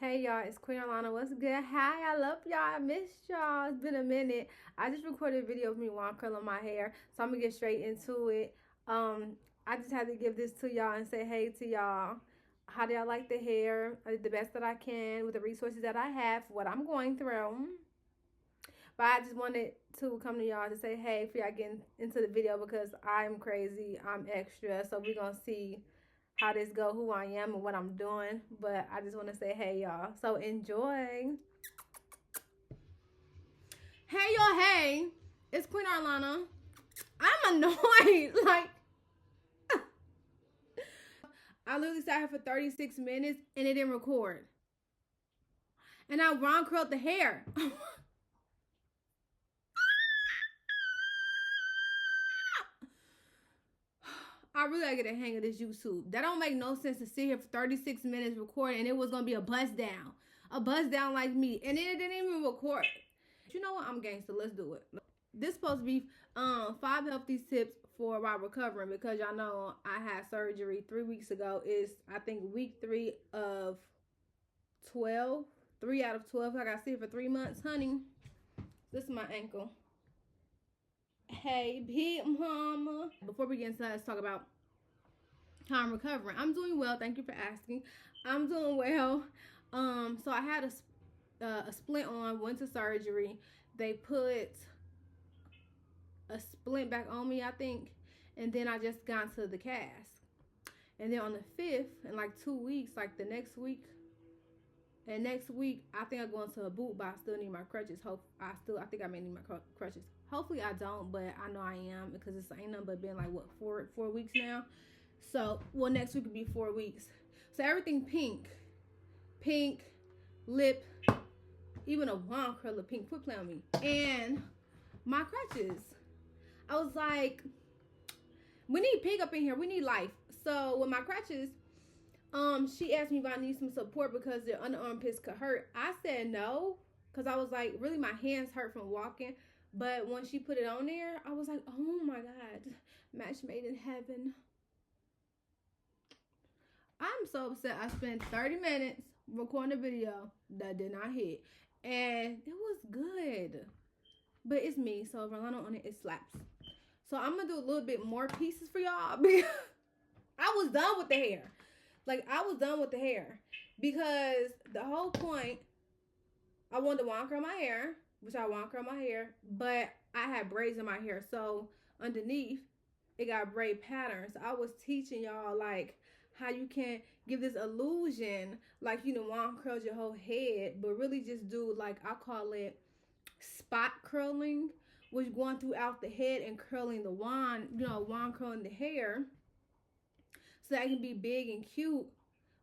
Hey y'all, it's Queen Arlana. What's good? Hi, I love y'all. I missed y'all. It's been a minute. I just recorded a video of me while curling my hair, so I'm gonna get straight into it. Um, I just had to give this to y'all and say hey to y'all. How do y'all like the hair? I did the best that I can with the resources that I have for what I'm going through. But I just wanted to come to y'all to say hey for y'all getting into the video because I'm crazy. I'm extra. So we're gonna see how this go, who I am and what I'm doing. But I just want to say hey y'all. So enjoy. Hey y'all, hey. It's Queen Arlana. I'm annoyed. Like I literally sat here for 36 minutes and it didn't record. And I Ron curled the hair. I really gotta get a hang of this YouTube. That don't make no sense to sit here for 36 minutes recording and it was gonna be a buzz down. A buzz down like me. And then it didn't even record. You know what? I'm gangster. Let's do it. This supposed to be 5 healthy tips for while recovering because y'all know I had surgery 3 weeks ago. It's I think week 3 of 12. 3 out of 12. I got to see it for 3 months, honey. This is my ankle. Hey, big mama. Before we get into that, let's talk about how I'm recovering. I'm doing well. Thank you for asking. I'm doing well. So I had a splint on. Went to surgery. They put a splint back on me, I think, and then I just got to the cast. And then on the 5th, in like 2 weeks, like the next week, and next week I think I'm going to a boot, but I still need my crutches. I think I may need my crutches. Hopefully I don't, but I know I am because it's ain't nothing but been like what four weeks now. So well, next week will be 4 weeks. So everything pink, lip, even a wand curler pink. Quit playing with me. And my crutches. I was like, we need pink up in here. We need life. So with my crutches, she asked me if I need some support because their under armpits could hurt. I said no, because I was like, really my hands hurt from walking. But when she put it on there, I was like, oh my God, match made in heaven. I'm so upset. I spent 30 minutes recording a video that did not hit. And it was good. But it's me, so if Arlana on it, it slaps. So I'm gonna do a little bit more pieces for y'all because I was done with the hair. Like I was done with the hair because the whole point I wanted to wonk curl my hair, which I wonk curl my hair, but I had braids in my hair, so underneath it got braid patterns. So I was teaching y'all like how you can give this illusion like you know wonk curls your whole head, but really just do like I call it spot curling, which going throughout the head and curling the wand, wand curling the hair, so that can be big and cute,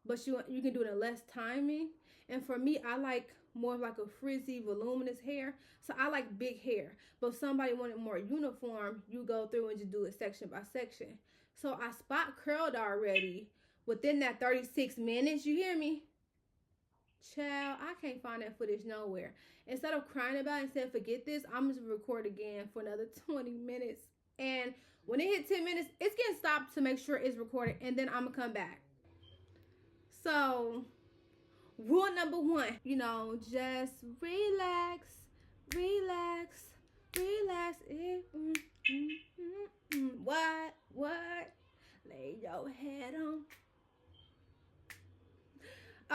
but you can do it in less timing. And for me, I like more of like a frizzy, voluminous hair, so I like big hair. But if somebody wanted more uniform, you go through and just do it section by section. So I spot curled already within that 36 minutes. You hear me? Child, I can't find that footage nowhere. Instead of crying about it and saying, forget this, I'm just record again for another 20 minutes. And when it hit 10 minutes, it's getting stopped to make sure it's recorded. And then I'm going to come back. So, rule number 1, just relax, relax, relax. What? Lay your head on.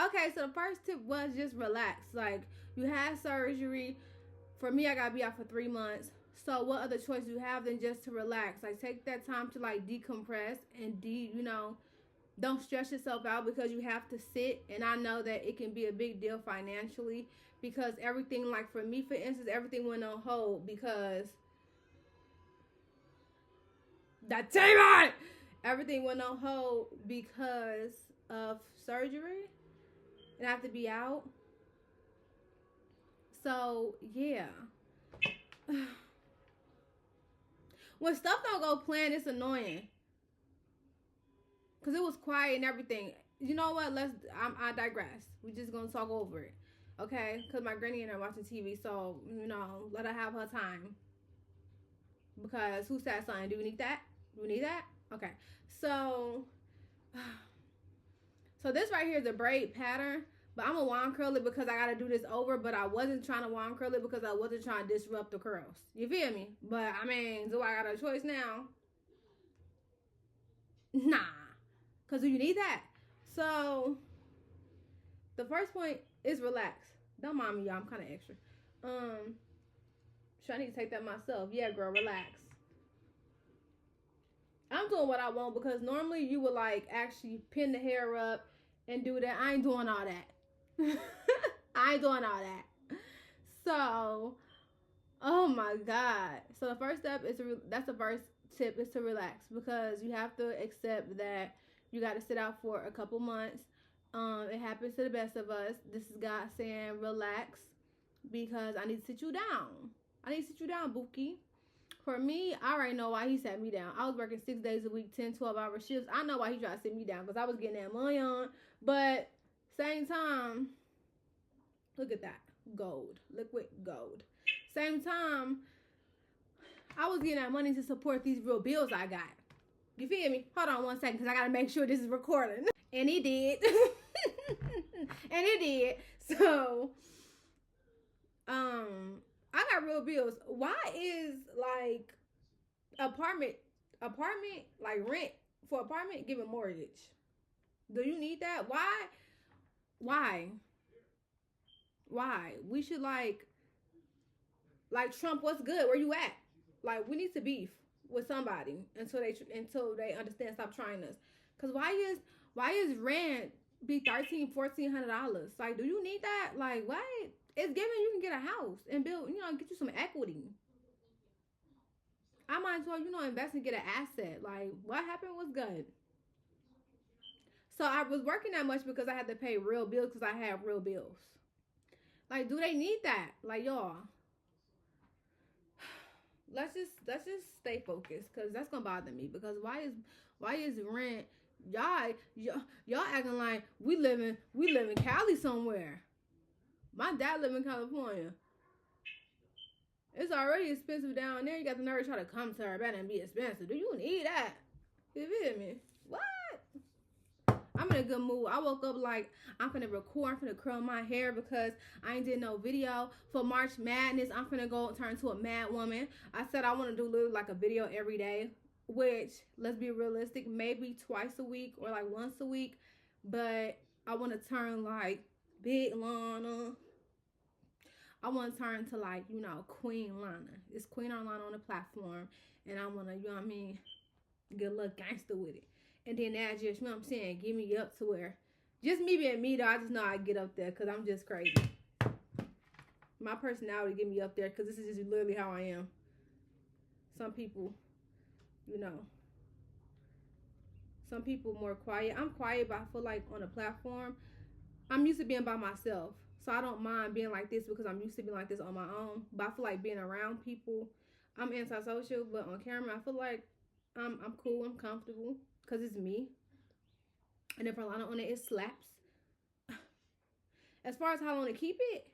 Okay, so the first tip was just relax. Like, you had surgery. For me, I gotta be out for 3 months. So what other choice do you have than just to relax? Like, take that time to like decompress and don't stress yourself out because you have to sit. And I know that it can be a big deal financially because everything, like for me, for instance, everything went on hold because that Tamon! Everything went on hold because of surgery. And I have to be out. So yeah. When stuff don't go planned, it's annoying. Cause it was quiet and everything. You know what? I digress. We just gonna talk over it, okay? Cause my granny and I are watching TV, so let her have her time. Because who said something? Do we need that? Do we need that? Okay. So this right here is a braid pattern. But I'm a wand curl it because I gotta do this over. But I wasn't trying to wand curl it because I wasn't trying to disrupt the curls. You feel me? But I mean, do I got a choice now? Nah. Cause do you need that? So the first point is relax. Don't mind me, y'all. I'm kind of extra. Sure, I need to take that myself. Yeah, girl, relax. I'm doing what I want because normally you would like actually pin the hair up and do that. I ain't doing all that. I ain't doing all that. So, oh my God. So the first step is that's the first tip is to relax because you have to accept that you got to sit out for a couple months. It happens to the best of us. This is God saying relax because I need to sit you down. I need to sit you down, Bookie. For me, I already know why he sat me down. I was working 6 days a week, 10, 12-hour shifts. I know why he tried to sit me down because I was getting that money on. But same time, look at that. Gold. Liquid gold. Same time, I was getting that money to support these real bills I got. You feel me? Hold on one second because I got to make sure this is recording. And he did. And he did. So, I got real bills. Why is like apartment like rent for apartment giving mortgage? Do you need that? Why? Why? We should like Trump. What's good? Where you at? Like we need to beef with somebody until they understand. Stop trying us. Cause why is rent be $1,300-$1,400? Like, do you need that? Like, what? It's given you can get a house and build, get you some equity. I might as well, invest and get an asset. Like, what happened was good. So I was working that much because I had to pay real bills because I have real bills. Like, do they need that? Like, y'all. Let's just stay focused because that's gonna bother me. Because why is rent y'all acting like we live in Cali somewhere. My dad live in California. It's already expensive down there. You got the nerve to try to come to Urbana and be expensive. Do you need that? You feel me? What? I'm in a good mood. I woke up like I'm finna record. I'm finna curl my hair because I ain't did no video for March Madness. I'm finna go turn to a mad woman. I said I want to do literally like a video every day, which let's be realistic, maybe twice a week or like once a week. But I want to turn like Big Lana. I want to turn to like, Queen Lana. It's Queen Arlana on the platform. And I want to, get a little gangster with it. And then that just, what I'm saying, get me up to where, just me being me though, I just know I get up there because I'm just crazy. My personality get me up there because this is just literally how I am. Some people, some people more quiet. I'm quiet, but I feel like on a platform, I'm used to being by myself. So I don't mind being like this because I'm used to being like this on my own. But I feel like being around people, I'm antisocial. But on camera, I feel like I'm cool. I'm comfortable because it's me. And if Arlana on it, it slaps. As far as how long to keep it,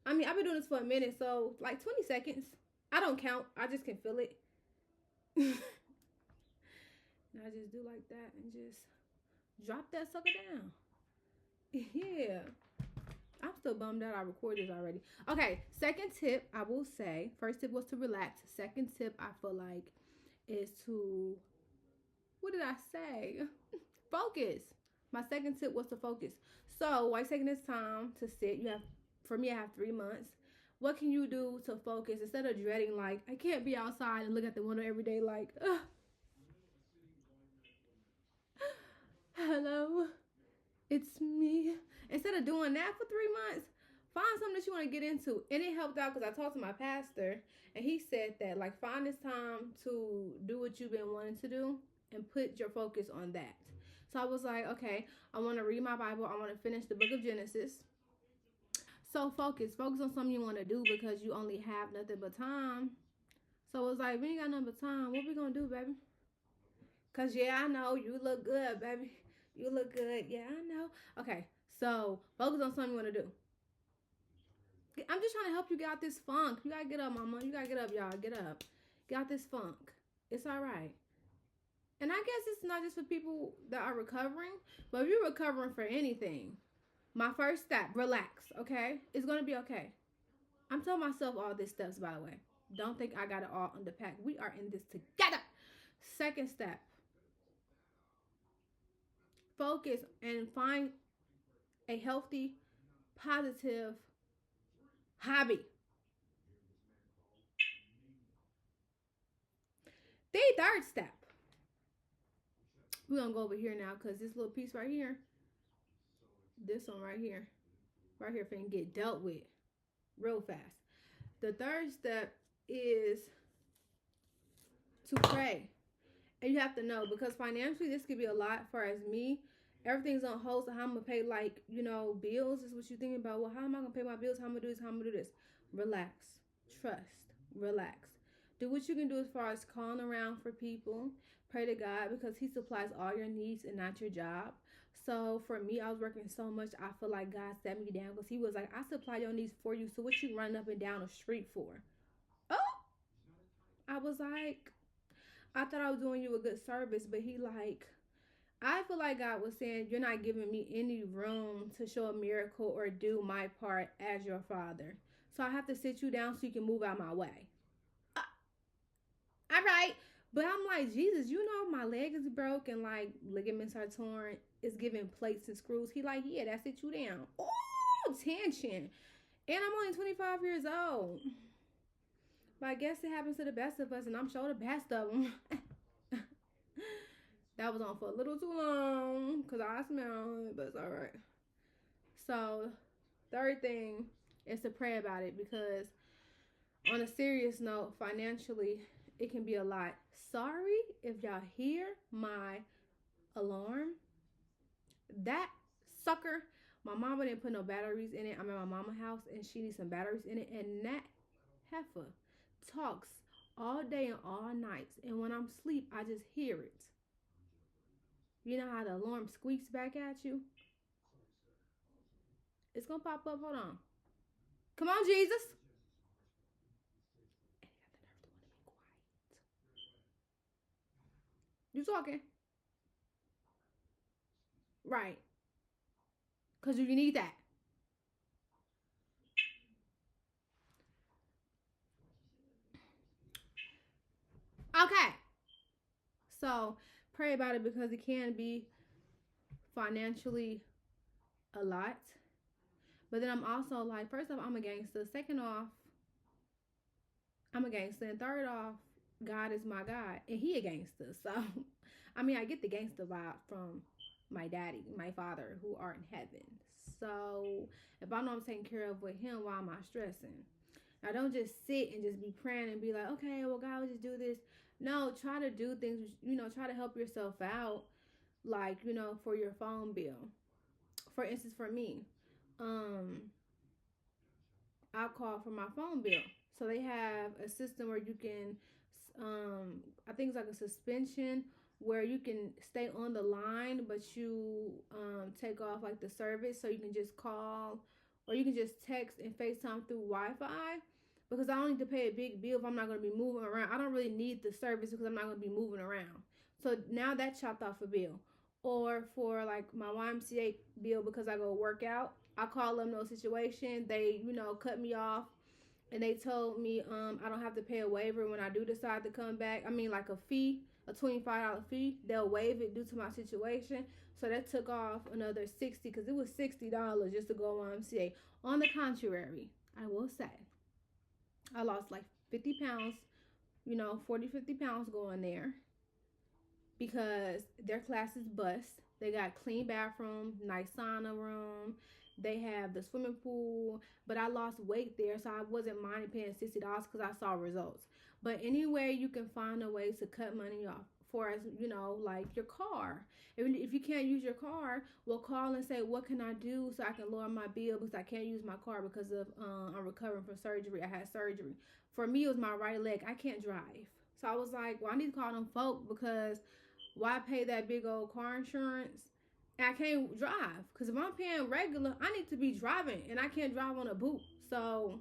I mean, I've been doing this for a minute. So like 20 seconds. I don't count. I just can feel it. And I just do like that and just drop that sucker down. Yeah. I'm still bummed out I recorded this already. Okay, second tip I will say. First tip was to relax. Second tip I feel like is to, what did I say? Focus. My second tip was to focus. So while taking this time to sit, for me I have 3 months. What can you do to focus instead of dreading like I can't be outside and look at the window every day like hello, it's me. Instead of doing that for 3 months, find something that you want to get into. And it helped out because I talked to my pastor and he said that like find this time to do what you've been wanting to do and put your focus on that. So I was like, okay, I want to read my Bible. I want to finish the book of Genesis. So focus on something you want to do because you only have nothing but time. So it was like, we ain't got nothing but time. What we gonna do, baby? Because yeah, I know you look good, baby. You look good. Yeah, I know. Okay, so focus on something you want to do. I'm just trying to help you get out this funk. You gotta get up, mama. You gotta get up, y'all. Get up. Get out this funk. It's all right. And I guess it's not just for people that are recovering, but if you're recovering for anything, My first step, relax, okay? It's gonna be okay. I'm telling myself all this steps, by the way. Don't think I got it all under pack. We are in this together. Second step, focus and find a healthy, positive hobby. The third step, we're gonna go over here now because this little piece right here, this one right here, finna get dealt with real fast. The third step is to pray. And you have to know because financially this could be a lot for as me. Everything's on hold, so how I'm gonna pay like, bills is what you thinking about. Well, how am I gonna pay my bills? How I'm gonna do this, how I'm gonna do this. Relax. Trust. Relax. Do what you can do as far as calling around for people. Pray to God because He supplies all your needs and not your job. So for me, I was working so much, I feel like God set me down because He was like, I supply your needs for you. So what you running up and down the street for? Oh, I was like, I thought I was doing you a good service, but He like, I feel like God was saying, you're not giving me any room to show a miracle or do my part as your father. So I have to sit you down so you can move out my way. Uh, all right. But I'm like, Jesus, my leg is broke and like ligaments are torn. It's giving plates and screws. He like, yeah, that sit you down. Oh, tension. And I'm only 25 years old. But I guess it happens to the best of us, and I'm sure the best of them. That was on for a little too long because I smell it, but it's all right. So, third thing is to pray about it because, on a serious note, financially, it can be a lot. Sorry if y'all hear my alarm. That sucker, my mama didn't put no batteries in it. I'm at my mama's house and she needs some batteries in it. And that heifer talks all day and all nights. And when I'm asleep, I just hear it. You know how the alarm squeaks back at you? It's gonna pop up. Hold on. Come on, Jesus. You talking? Right. Because you need that. Okay. So pray about it because it can be financially a lot. But then I'm also like, first off, I'm a gangster. Second off, I'm a gangster. And third off, God is my God. And He a gangster. So, I mean, I get the gangster vibe from my daddy, my father, who are in heaven. So, if I know I'm taking care of with Him, why am I stressing? Now, don't just sit and just be praying and be like, okay, well, God will just do this. No, try to do things, try to help yourself out, like, for your phone bill. For instance, for me, um, I call for my phone bill. So they have a system where you can, I think it's like a suspension where you can stay on the line, but you take off like the service so you can just call or you can just text and FaceTime through Wi-Fi because I don't need to pay a big bill if I'm not going to be moving around. I don't really need the service because I'm not going to be moving around. So now that chopped off a bill. Or for like my YMCA bill because I go work out, I call them no situation. They, cut me off and they told me I don't have to pay a waiver when I do decide to come back. I mean like a fee, a $25 fee. They'll waive it due to my situation. So that took off another $60 because it was $60 just to go YMCA. On the contrary, I will say I lost like 50 pounds, 40, 50 pounds going there because their class is bust. They got clean bathroom, nice sauna room. They have the swimming pool, but I lost weight there, so I wasn't minding paying $60 because I saw results. But anyway, you can find a way to cut money off for as like your car. If you can't use your car, well, call and say what can I do so I can lower my bill because I can't use my car because of I'm recovering from surgery. I had surgery. For me, it was my right leg. I can't drive, so I was like, well, I need to call them folk because why pay that big old car insurance? And I can't drive because if I'm paying regular, I need to be driving and I can't drive on a boot. So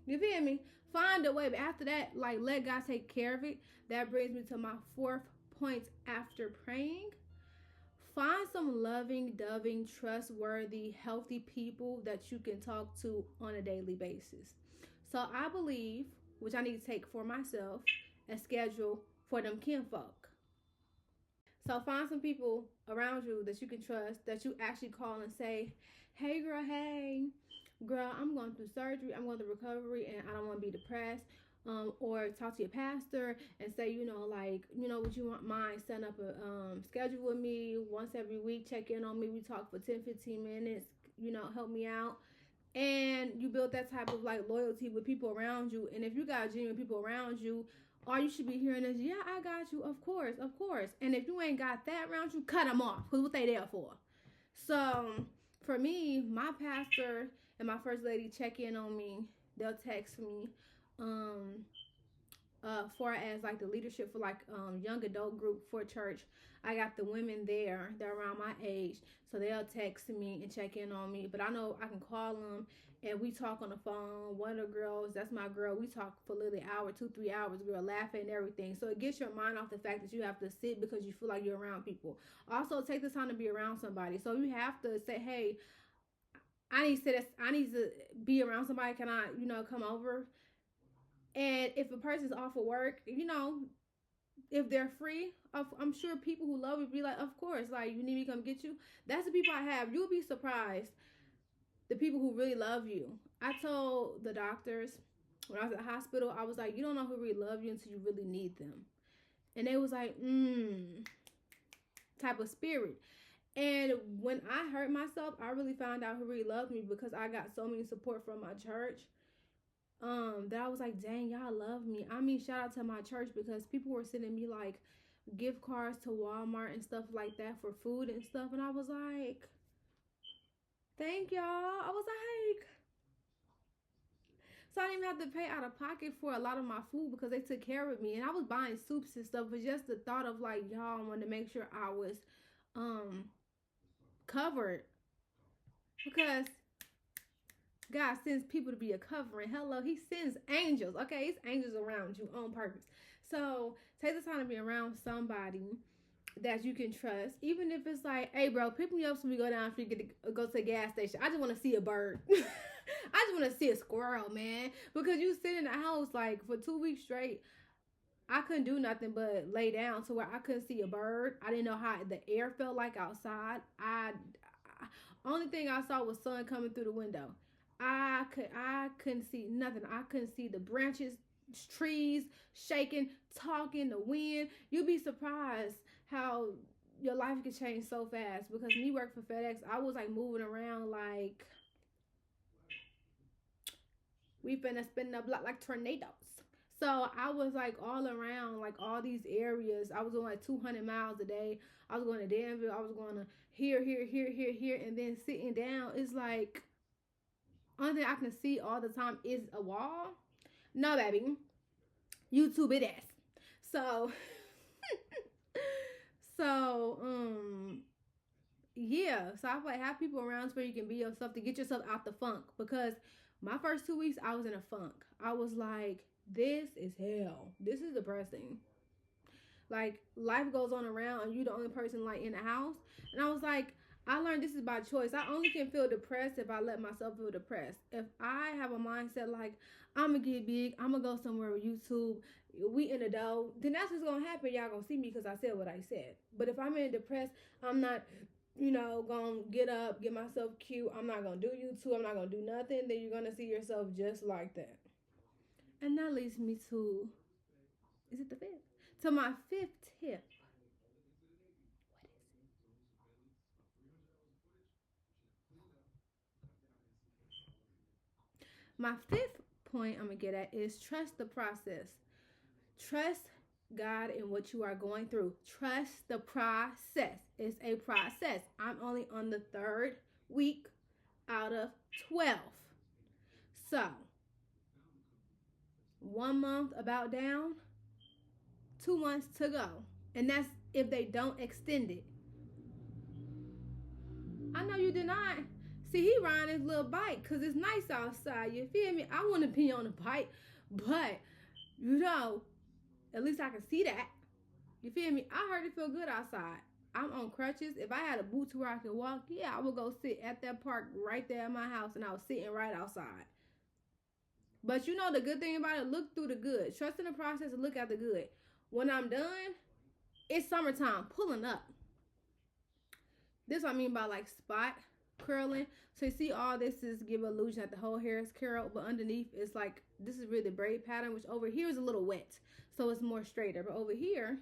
you feel me? Find a way. But after that, like let God take care of it. That brings me to my fourth point after praying. find some loving, doving, trustworthy, healthy people that you can talk to on a daily basis. So I believe, which I need to take for myself, a schedule for them kinfolk. So find some people around you that you can trust, that you actually call and say, hey girl, hey girl, I'm going through surgery, I'm going through recovery, and I don't want to be depressed. Or talk to your pastor and say, like, would you want mind setting up a schedule with me once every week, check in on me, we talk for 10-15 minutes, help me out. And you build that type of like loyalty with people around you. And if you got genuine people around you, all you should be hearing is, yeah, I got you, of course, of course. And if you ain't got that around you, cut them off, because what they there for. So for me, my pastor and my first lady check in on me. They'll text me far as like the leadership for like young adult group for church. I got the women there, they're around my age, so they'll text me and check in on me. But I know I can call them and we talk on the phone. One of the girls, that's my girl, we talk for literally an hour, 2-3 hours, girl, laughing and everything. So it gets your mind off the fact that you have to sit because you feel like you're around people. Also take the time to be around somebody. So you have to say, hey, I need to be around somebody. Can I, come over? And if a person's off of work, if they're free, I'm sure people who love you be like, of course, like, you need me to come get you. That's the people I have. You'll be surprised, the people who really love you. I told the doctors when I was at the hospital, I was like, you don't know who really love you until you really need them. And they was like, type of spirit. And when I hurt myself, I really found out who really loved me because I got so many support from my church. That I was like, dang, y'all love me. I mean, shout out to my church, because people were sending me like gift cards to Walmart and stuff like that for food and stuff. And I was like, thank y'all. I was like, so I didn't even have to pay out of pocket for a lot of my food because they took care of me. And I was buying soups and stuff, but just the thought of like, y'all wanted to make sure I was covered, because God sends people to be a covering. Hello, he sends angels. Okay, it's angels around you on purpose. So take the time to be around somebody that you can trust, even if it's like, hey bro, pick me up so we go down if you get to go to the gas station. I just want to see a bird. I just want to see a squirrel, man. Because you sit in the house like for 2 weeks straight, I couldn't do nothing but lay down to where I couldn't see a bird. I didn't know how the air felt like outside. Only thing I saw was sun coming through the window. I couldn't see nothing. I couldn't see the branches, trees shaking, talking, the wind. You'd be surprised how your life could change so fast. Because me work for FedEx, I was like moving around like we finna spin the block like tornadoes. So I was like all around like all these areas. I was on like 200 miles a day. I was going to Danville. I was going to here, and then sitting down. It's like, only thing I can see all the time is a wall. No, baby. YouTube it is. So, yeah. So I feel like have people around where you can be yourself to get yourself out the funk. Because my first 2 weeks, I was in a funk. I was like, this is hell. This is depressing. Like, life goes on around and you the only person like in the house. And I was like, I learned this is by choice. I only can feel depressed if I let myself feel depressed. If I have a mindset like, I'm going to get big, I'm going to go somewhere with YouTube, we in the dough, then that's what's going to happen. Y'all going to see me because I said what I said. But if I'm in depressed, I'm not, going to get up, get myself cute. I'm not going to do YouTube. I'm not going to do nothing. Then you're going to see yourself just like that. And that leads me to, is it the fifth? To my fifth tip. My fifth point I'm going to get at is trust the process. Trust God in what you are going through. Trust the process. It's a process. I'm only on the 3rd week out of 12. So, 1 month about down, 2 months to go. And that's if they don't extend it. I know you did not. See, he riding his little bike because it's nice outside. You feel me? I want to be on a bike, but, at least I can see that. You feel me? I heard it feel good outside. I'm on crutches. If I had a boot to where I could walk, yeah, I would go sit at that park right there at my house, and I was sitting right outside. But you know the good thing about it, look through the good. Trust in the process and look at the good. When I'm done, it's summertime, pulling up. This is what I mean by like spot curling. So you see all this is give illusion that the whole hair is curled, but underneath it's like, this is really the braid pattern, which over here is a little wet. So it's more straighter. But over here,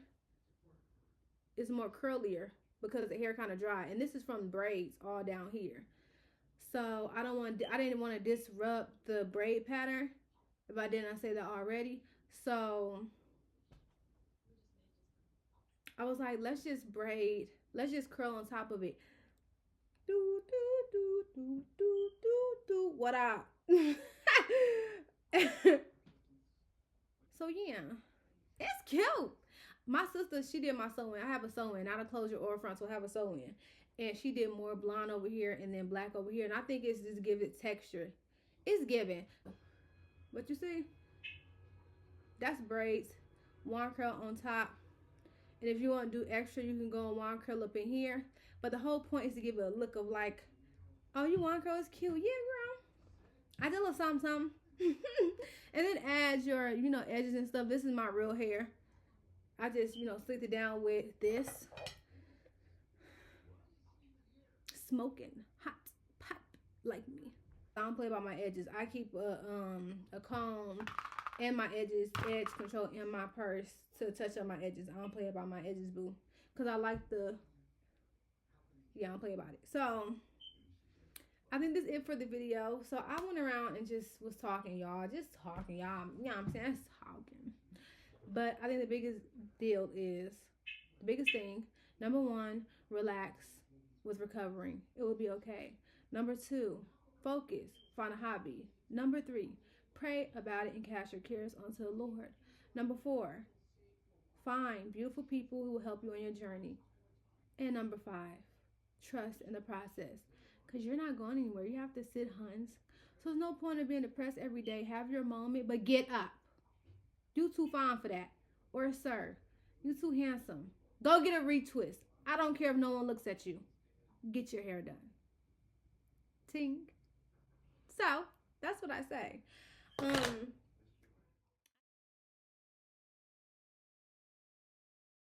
it's more curlier because the hair kind of dry. And this is from braids all down here. So I didn't want to disrupt the braid pattern if I didn't say that already. So I was like, let's just braid. Let's just curl on top of it. Do, do, do, do, do, do, do. What up? So yeah, it's cute. My sister, she did my sewing. I have a sewing, not a closure or a front, so I have a sewing. And she did more blonde over here and then black over here. And I think it's just give it texture. It's giving. But you see, that's braids. Wand curl on top. And if you want to do extra, you can go and wand curl up in here. But the whole point is to give it a look of like, oh, you wand curl is cute. Yeah, girl. I did a little something, something. And then add your, edges and stuff. This is my real hair. I just, slicked it down with this. Smoking hot pop like me. I don't play about my edges. I keep a comb and my edge control in my purse to touch up my edges. I don't play about my edges, boo, because I like I don't play about it. So I think that's it for the video. So I went around and just was talking, y'all. Just talking, y'all. You know what I'm saying? Just talking. But I think the biggest thing, number one, relax with recovering. It will be okay. Number two, focus. Find a hobby. Number three, pray about it and cast your cares onto the Lord. Number four, find beautiful people who will help you on your journey. And number five, trust in the process. Because you're not going anywhere. You have to sit, huns. So there's no point in being depressed every day. Have your moment, but get up. You too fine for that. Or sir, you too handsome. Go get a retwist. I don't care if no one looks at you. Get your hair done. Ting. So, that's what I say.